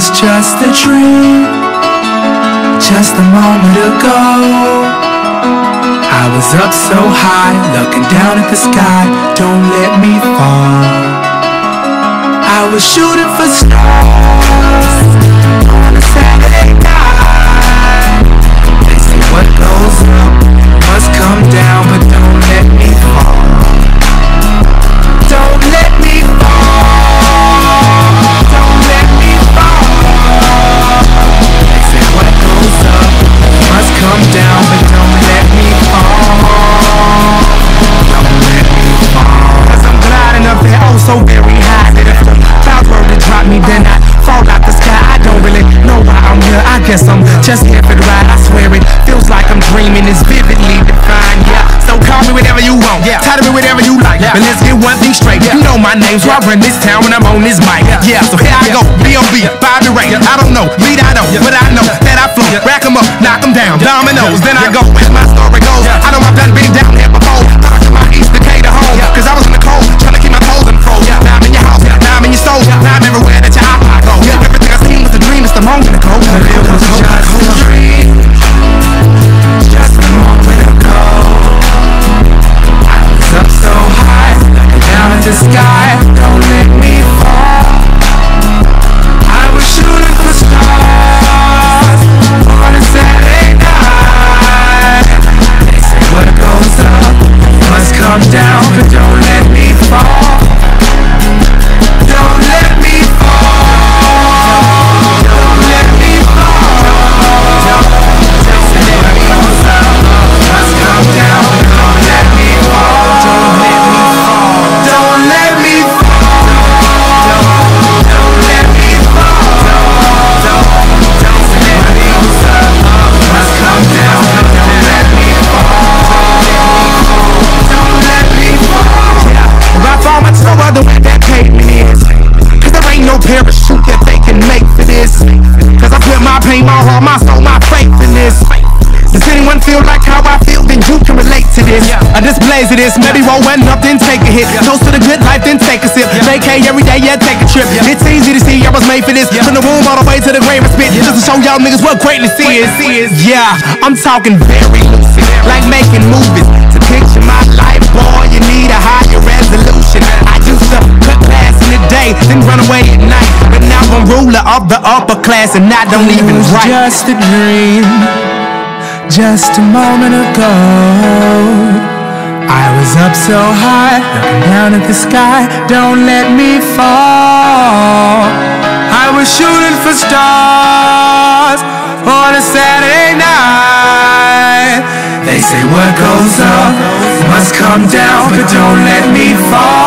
was just a dream, just a moment ago. I was up so high, looking down at the sky. Don't let me fall. I was shooting for stars on a Saturday night. They say what goes up must come down, but don't let me fall. Don't let me fall. Don't let me fall. They say what goes up must come down, but don't let me fall. Don't let me fall. 'Cause I'm gliding up there oh so very high that if the clouds were to drop me, then I'd fall out the sky. I don't really know why I'm here. I guess I'm just here for the ride. I swear it feels like I'm dreaming. It's vividly defined. Yeah. So call me whatever you want. Yeah. Title me whatever you like. Yeah. But let's get one thing straight. Yeah. You know my name, so I run this town when I'm on this mic. Yeah. So here I go. B.O.B. Bobby Ray. I don't know. Lead I know. But I know that I flow. Rack 'em up. Knock 'em down. Dominoes. Then I go where my story goes. I know I've done been down here before. Back to my East Decatur home. 'Cause I was in the cold. Trying to keep my toes in the froze. Now I'm in your house. Now I'm in your soul. Now I'm everywhere that your eye goes. Everything I seen was a dream. It's the moment ago. It was just a dream. Just a moment ago. I was up so high, looking down at the sky. Don't let me fall. I was shooting for stars on a Saturday night. They say what goes up must come down, but don't let me fall. Don't let me fall. Don't let me fall. They say what goes up must come down, but don't let me fall. Don't let me fall. Don't let me fall. Don't say what goes up must come down, but don't let me fall. Don't let me fall. If I fall, I know other way that pavement is. 'Cause there ain't no parachute that they can make for this. 'Cause I put my pain, my heart, my soul, my faith in this. Does anyone feel like how I feel? Then you can relate to this. A displays of this, maybe rolling up, then take a hit. Toast to the good life, then take a sip. Vacay every day, yeah, take a trip. It's easy to see I was made for this. From the womb all the way to the grave, I spit. Just to show y'all niggas what greatness is. Yeah, I'm talking very lucid, like making movies. To picture my life, boy, you need a higher resolution. I used to cut class in the day, then run away at night. But now I'm ruler of the upper class, and I don't even write. Just a dream. Just a moment ago, I was up so high, looking down at the sky. Don't let me fall. I was shooting for stars on a Saturday night. They say what goes up must come down, but don't let me fall.